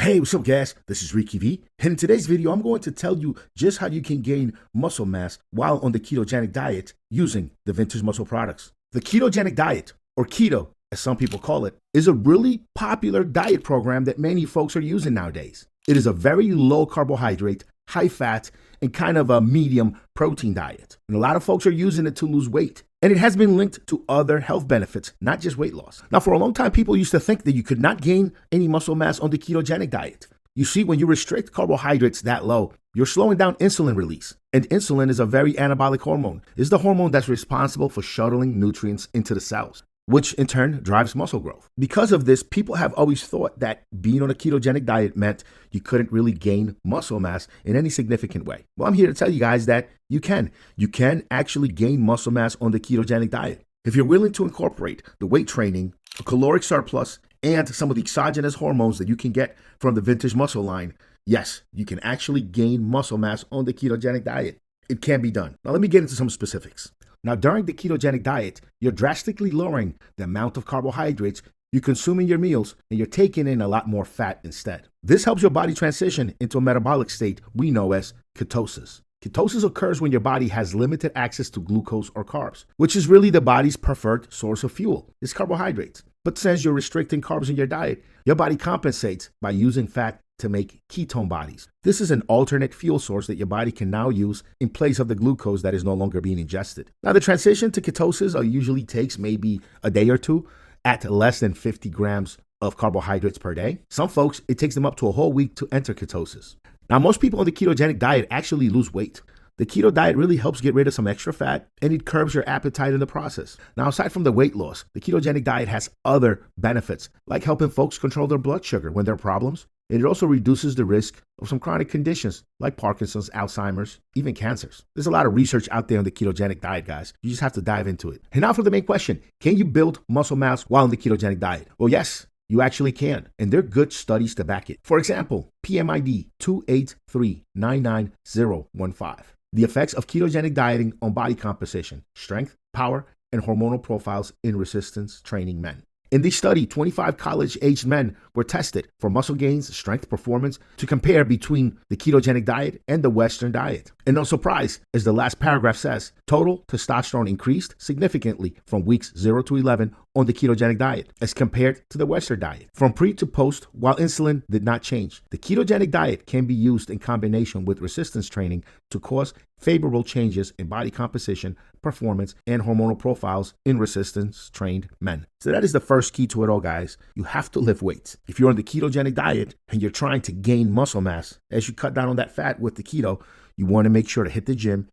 Hey, what's up guys? This is Ricky V, and in today's video, I'm going to tell you just how you can gain muscle mass while on the ketogenic diet using the Vintage Muscle products. The ketogenic diet, or keto as some people call it, is a really popular diet program that many folks are using nowadays. It is a very low carbohydrate, high fat, and kind of a medium protein diet. And a lot of folks are using it to lose weight. And it has been linked to other health benefits, not just weight loss. Now, for a long time, people used to think that you could not gain any muscle mass on the ketogenic diet. You see, when you restrict carbohydrates that low, you're slowing down insulin release. And insulin is a very anabolic hormone. It's the hormone that's responsible for shuttling nutrients into the cells, which in turn drives muscle growth. Because of this, people have always thought that being on a ketogenic diet meant you couldn't really gain muscle mass in any significant way. Well, I'm here to tell you guys that you can. You can actually gain muscle mass on the ketogenic diet. If you're willing to incorporate the weight training, a caloric surplus, and some of the exogenous hormones that you can get from the Vintage Muscle line, yes, you can actually gain muscle mass on the ketogenic diet. It can be done. Now, let me get into some specifics. Now, during the ketogenic diet, you're drastically lowering the amount of carbohydrates you consume in your meals, and you're taking in a lot more fat instead. This helps your body transition into a metabolic state we know as ketosis. Ketosis occurs when your body has limited access to glucose or carbs, which is really the body's preferred source of fuel. It's carbohydrates. But since you're restricting carbs in your diet, your body compensates by using fat to make ketone bodies. This is an alternate fuel source that your body can now use in place of the glucose that is no longer being ingested. Now, the transition to ketosis usually takes maybe a day or two at less than 50 grams of carbohydrates per day. Some folks, it takes them up to a whole week to enter ketosis. Now, most people on the ketogenic diet actually lose weight. The keto diet really helps get rid of some extra fat, and it curbs your appetite in the process. Now, aside from the weight loss, the ketogenic diet has other benefits, like helping folks control their blood sugar when there are problems. And it also reduces the risk of some chronic conditions like Parkinson's, Alzheimer's, even cancers. There's a lot of research out there on the ketogenic diet, guys. You just have to dive into it. And now for the main question, can you build muscle mass while on the ketogenic diet? Well, yes. You actually can, and there are good studies to back it. For example, PMID 283-99015. The effects of ketogenic dieting on body composition, strength, power, and hormonal profiles in resistance training men. In this study, 25 college-aged men were tested for muscle gains, strength, performance to compare between the ketogenic diet and the Western diet. And no surprise, as the last paragraph says, total testosterone increased significantly from weeks 0 to 11 on the ketogenic diet as compared to the Western diet. From pre to post, while insulin did not change, the ketogenic diet can be used in combination with resistance training to cause favorable changes in body composition, performance, and hormonal profiles in resistance-trained men. So that is the first key to it all, guys. You have to lift weights. If you're on the ketogenic diet and you're trying to gain muscle mass, as you cut down on that fat with the keto, you want to make sure to hit the gym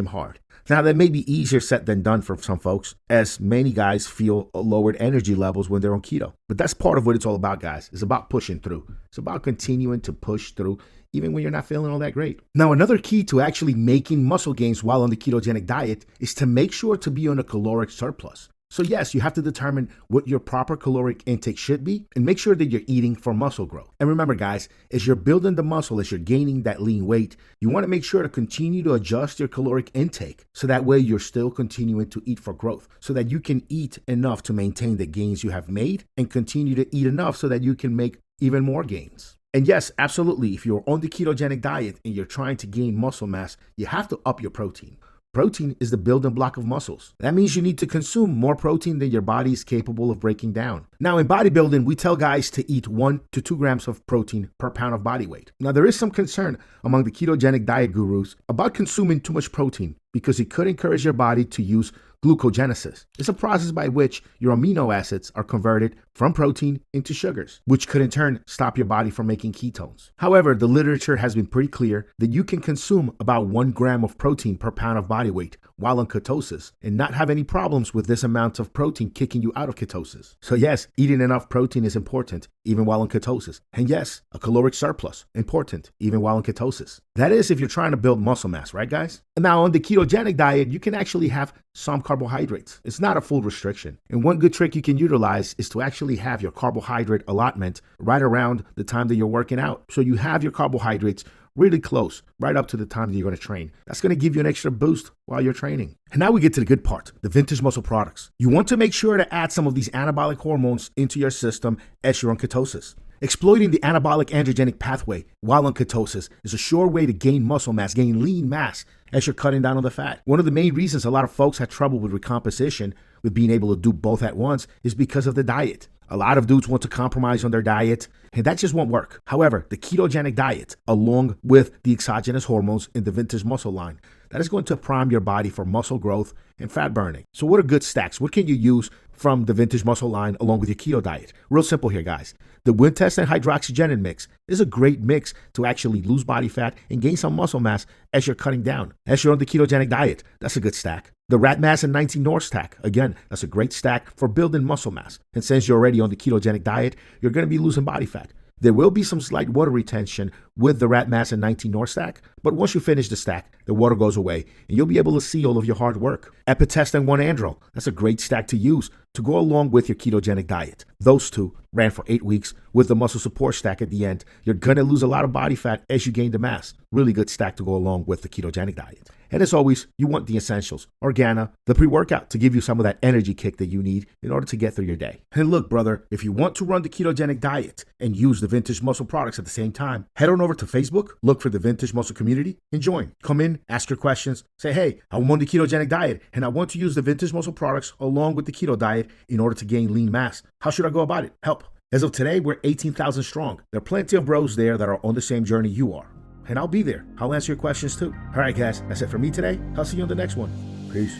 hard. Now, that may be easier said than done for some folks, as many guys feel lowered energy levels when they're on keto. But that's part of what it's all about, guys. It's about pushing through. It's about continuing to push through, even when you're not feeling all that great. Now, another key to actually making muscle gains while on the ketogenic diet is to make sure to be on a caloric surplus. So yes, you have to determine what your proper caloric intake should be and make sure that you're eating for muscle growth. And remember, guys, as you're building the muscle, as you're gaining that lean weight, you want to make sure to continue to adjust your caloric intake so that way you're still continuing to eat for growth, so that you can eat enough to maintain the gains you have made and continue to eat enough so that you can make even more gains. And yes, absolutely, if you're on the ketogenic diet and you're trying to gain muscle mass, you have to up your protein. Protein is the building block of muscles. That means you need to consume more protein than your body is capable of breaking down. Now, in bodybuilding, we tell guys to eat 1 to 2 grams of protein per pound of body weight. Now, there is some concern among the ketogenic diet gurus about consuming too much protein because it could encourage your body to use glucogenesis. It's a process by which your amino acids are converted from protein into sugars, which could in turn stop your body from making ketones. However, the literature has been pretty clear that you can consume about 1 gram of protein per pound of body weight while on ketosis and not have any problems with this amount of protein kicking you out of ketosis. So yes, eating enough protein is important even while on ketosis. And yes, a caloric surplus, important even while on ketosis. That is if you're trying to build muscle mass, right guys? And now on the ketogenic diet, you can actually have some carbohydrates. It's not a full restriction. And one good trick you can utilize is to actually have your carbohydrate allotment right around the time that you're working out. So you have your carbohydrates really close, right up to the time that you're going to train. That's going to give you an extra boost while you're training. And now we get to the good part, the Vintage Muscle products. You want to make sure to add some of these anabolic hormones into your system as you're on ketosis. Exploiting the anabolic androgenic pathway while on ketosis is a sure way to gain muscle mass, gain lean mass as you're cutting down on the fat. One of the main reasons a lot of folks have trouble with recomposition, with being able to do both at once, is because of the diet. A lot of dudes want to compromise on their diet, and that just won't work. However, the ketogenic diet, along with the exogenous hormones in the vintage muscle line, that is going to prime your body for muscle growth and fat burning. So what are good stacks? What can you use from the vintage muscle line along with your keto diet? Real simple here, guys. The Wintest and hydroxygenin mix is a great mix to actually lose body fat and gain some muscle mass as you're cutting down. As you're on the ketogenic diet, that's a good stack. The Rat Mass and 19 North stack, again, that's a great stack for building muscle mass. And since you're already on the ketogenic diet, you're going to be losing body fat. There will be some slight water retention with the Rat Mass and 19 North stack, but once you finish the stack, the water goes away and you'll be able to see all of your hard work. Epitest and 1 Androl, that's a great stack to use to go along with your ketogenic diet. Those two ran for 8 weeks with the muscle support stack at the end. You're going to lose a lot of body fat as you gain the mass. Really good stack to go along with the ketogenic diet. And as always, you want the essentials, Organa, the pre-workout to give you some of that energy kick that you need in order to get through your day. And look, brother, if you want to run the ketogenic diet and use the Vintage Muscle products at the same time, head on over to Facebook, look for the Vintage Muscle community, and join. Come in, ask your questions, say, hey, I'm on the ketogenic diet and I want to use the Vintage Muscle products along with the keto diet in order to gain lean mass. How should I go about it? Help. As of today, we're 18,000 strong. There are plenty of bros there that are on the same journey you are. And I'll be there. I'll answer your questions too. All right, guys, that's it for me today. I'll see you on the next one. Peace.